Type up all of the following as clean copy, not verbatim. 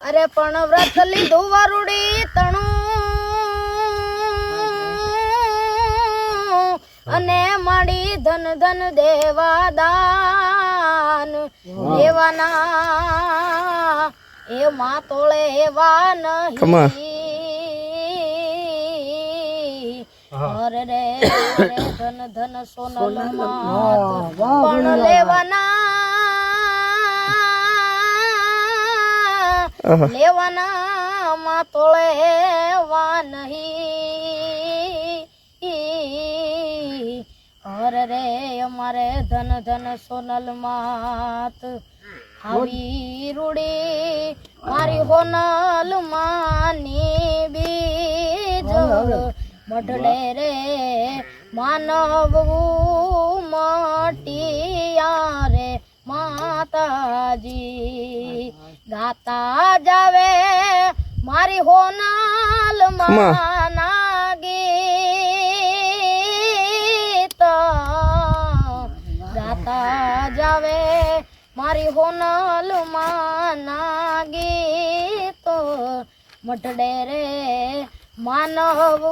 અરે પણ વ્રત લીધું વરુડી તણું અને માડી ધન ધન દેવા દાન દેવાના એ માં તોળે એવા નહીં અરે રે ધન ધન સોનલ માત પણ લેવાના માં તોળે એવા નહીં અરે રે અમારે ધન ધન સોનલ માત આવી રૂડી મારી હોનલ માની બીજ મઢડે રે માનવ મટિયા રે માતાજી ગાતા જાવે મારી હોનલ માના ગીત ગાતા જાવે મારી હોનલ માના ગીતો મઢડે રે માનવ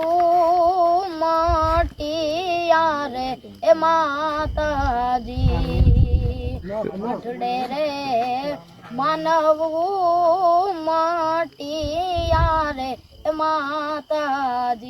મટિયા રે એ માતાજી મઢડે રે માનવ મટિયા રે એ માતાજી